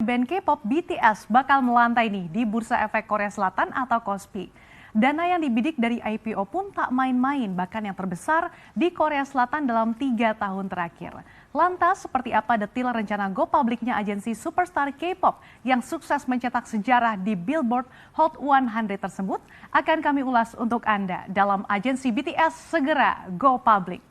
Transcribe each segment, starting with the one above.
boyband K-pop BTS bakal melantai nih di Bursa Efek Korea Selatan atau KOSPI. Dana yang dibidik dari IPO pun tak main-main, bahkan yang terbesar di Korea Selatan dalam 3 tahun terakhir. Lantas, seperti apa detil rencana go publiknya agensi Superstar K-pop yang sukses mencetak sejarah di Billboard Hot 100 tersebut? Akan kami ulas untuk Anda dalam agensi BTS segera go public.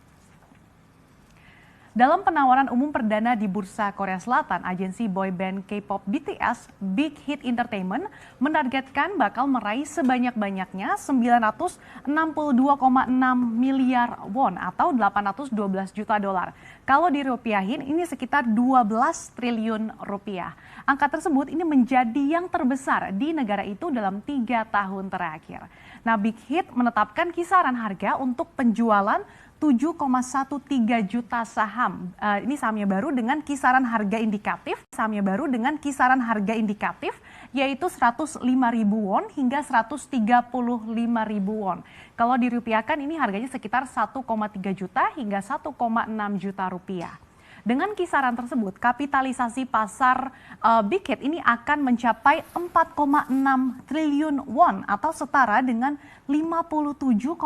Dalam penawaran umum perdana di Bursa Korea Selatan, agensi boyband K-pop BTS, Big Hit Entertainment, menargetkan bakal meraih sebanyak-banyaknya 962,6 miliar won atau 812 juta dolar. Kalau dirupiahin, ini sekitar 12 triliun rupiah. Angka tersebut ini menjadi yang terbesar di negara itu dalam 3 tahun terakhir. Nah, Big Hit menetapkan kisaran harga untuk penjualan 7,13 juta saham. Ini sahamnya baru dengan kisaran harga indikatif. Yaitu 105.000 won hingga 135.000 won. Kalau dirupiahkan ini harganya sekitar 1,3 juta hingga 1,6 juta rupiah. Dengan kisaran tersebut, kapitalisasi pasar Big Hit ini akan mencapai 4,6 triliun won atau setara dengan 57,9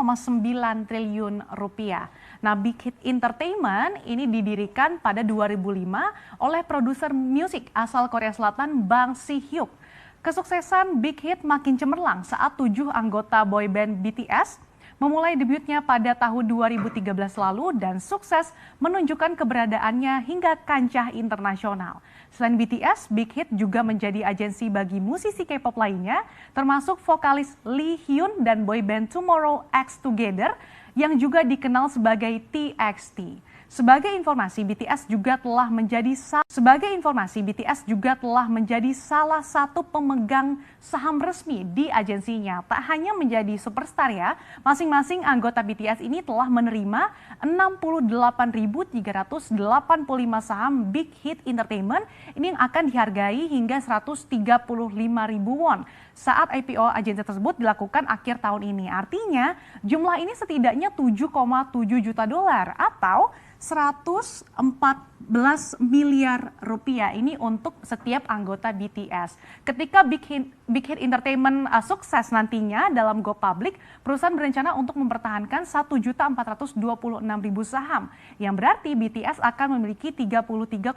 triliun rupiah. Nah, Big Hit Entertainment ini didirikan pada 2005 oleh produser musik asal Korea Selatan Bang Si-hyuk. Kesuksesan Big Hit makin cemerlang saat 7 anggota boyband BTS memulai debutnya pada tahun 2013 lalu dan sukses menunjukkan keberadaannya hingga kancah internasional. Selain BTS, Big Hit juga menjadi agensi bagi musisi K-pop lainnya, termasuk vokalis Lee Hyun dan boyband Tomorrow X Together yang juga dikenal sebagai TXT. Sebagai informasi, BTS juga telah menjadi salah satu pemegang saham resmi di agensinya. Tak hanya menjadi superstar ya, masing-masing anggota BTS ini telah menerima 68.385 saham Big Hit Entertainment ini yang akan dihargai hingga 135.000 won saat IPO agensi tersebut dilakukan akhir tahun ini. Artinya jumlah ini setidaknya 7,7 juta dolar atau 114 miliar rupiah ini untuk setiap anggota BTS. Ketika Big Hit Entertainment sukses nantinya dalam go public, perusahaan berencana untuk mempertahankan 1.426.000 saham, yang berarti BTS akan memiliki 33,5%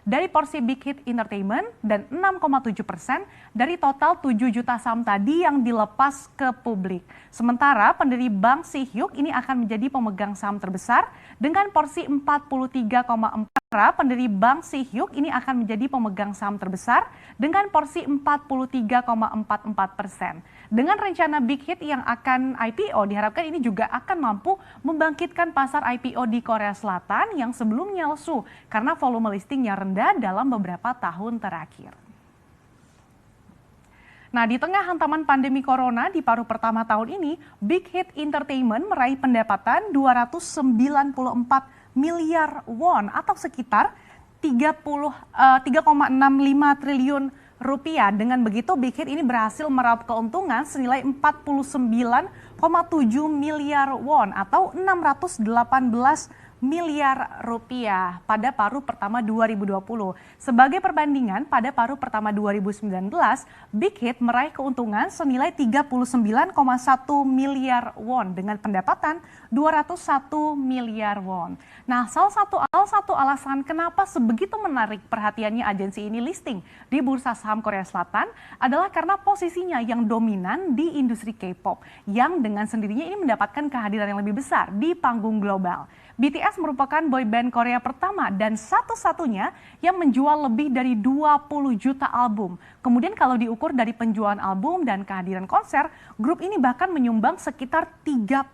dari porsi Big Hit Entertainment dan 6,7% dari total 7 juta saham tadi yang dilepas ke publik. Sementara pendiri Bang Si-hyuk ini akan menjadi pemegang saham terbesar dengan porsi 43,4%. Pendiri Bang Si-hyuk ini akan menjadi pemegang saham terbesar dengan porsi 43,44%. Dengan rencana Big Hit yang akan IPO, diharapkan ini juga akan mampu membangkitkan pasar IPO di Korea Selatan yang sebelumnya lesu karena volume listingnya rendah dalam beberapa tahun terakhir. Nah, di tengah hantaman pandemi corona di paruh pertama tahun ini, Big Hit Entertainment meraih pendapatan 294 miliar won atau sekitar 3,65 triliun rupiah. Dengan begitu, Big Hit ini berhasil meraup keuntungan senilai 49,7 miliar won atau 618 miliar rupiah pada paruh pertama 2020. Sebagai perbandingan, pada paruh pertama 2019, Big Hit meraih keuntungan senilai 39,1 miliar won dengan pendapatan 201 miliar won. Nah, salah satu alasan kenapa sebegitu menarik perhatiannya agensi ini listing di Bursa Saham Korea Selatan adalah karena posisinya yang dominan di industri K-pop yang dengan sendirinya ini mendapatkan kehadiran yang lebih besar di panggung global. BTS merupakan boyband Korea pertama dan satu-satunya yang menjual lebih dari 20 juta album. Kemudian kalau diukur dari penjualan album dan kehadiran konser, grup ini bahkan menyumbang sekitar 30%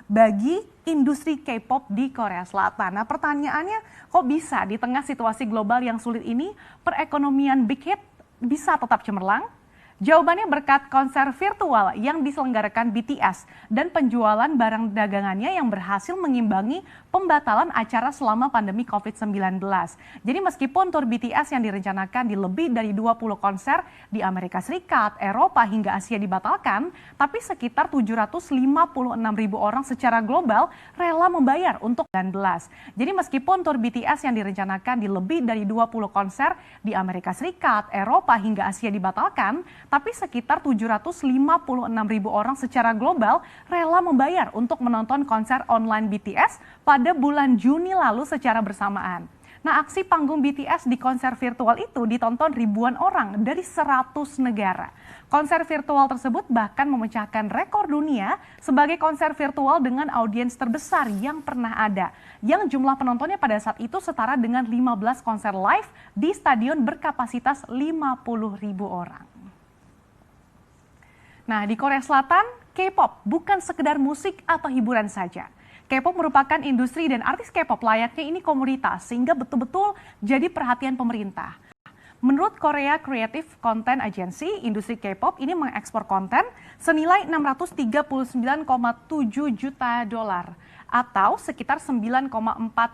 bagi industri K-pop di Korea Selatan. Nah, pertanyaannya, kok bisa di tengah situasi global yang sulit ini, perekonomian Big Hit bisa tetap cemerlang? Jawabannya berkat konser virtual yang diselenggarakan BTS dan penjualan barang dagangannya yang berhasil mengimbangi pembatalan acara selama pandemi COVID-19. Jadi meskipun tur BTS yang direncanakan di lebih dari 20 konser di Amerika Serikat, Eropa hingga Asia dibatalkan, tapi sekitar 756.000 orang secara global rela membayar untuk 19. Jadi meskipun tur BTS yang direncanakan di lebih dari 20 konser di Amerika Serikat, Eropa hingga Asia dibatalkan, tapi sekitar 756.000 orang secara global rela membayar untuk menonton konser online BTS pada bulan Juni lalu secara bersamaan. Nah, aksi panggung BTS di konser virtual itu ditonton ribuan orang dari 100 negara. Konser virtual tersebut bahkan memecahkan rekor dunia sebagai konser virtual dengan audiens terbesar yang pernah ada, yang jumlah penontonnya pada saat itu setara dengan 15 konser live di stadion berkapasitas 50.000 orang. Nah, di Korea Selatan, K-pop bukan sekedar musik atau hiburan saja. K-pop merupakan industri dan artis K-pop layaknya ini komoditas sehingga betul-betul jadi perhatian pemerintah. Menurut Korea Creative Content Agency, industri K-pop ini mengekspor konten senilai 639,7 juta dolar atau sekitar 9,4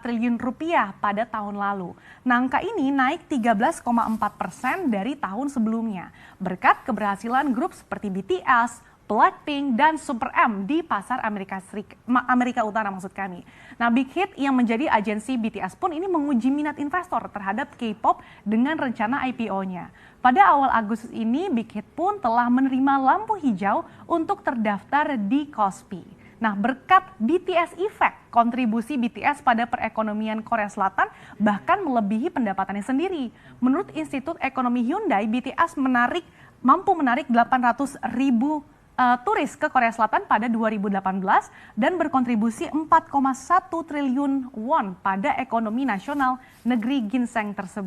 triliun rupiah pada tahun lalu. Nah, angka ini naik 13,4% dari tahun sebelumnya berkat keberhasilan grup seperti BTS, Blackpink, dan Super M di pasar Amerika Utara maksud kami. Nah, Big Hit yang menjadi agensi BTS pun ini menguji minat investor terhadap K-pop dengan rencana IPO-nya. Pada awal Agustus ini, Big Hit pun telah menerima lampu hijau untuk terdaftar di Kospi. Nah, berkat BTS Effect, kontribusi BTS pada perekonomian Korea Selatan bahkan melebihi pendapatannya sendiri. Menurut Institut Ekonomi Hyundai, BTS mampu menarik 800.000 turis ke Korea Selatan pada 2018 dan berkontribusi 4,1 triliun won pada ekonomi nasional negeri ginseng tersebut.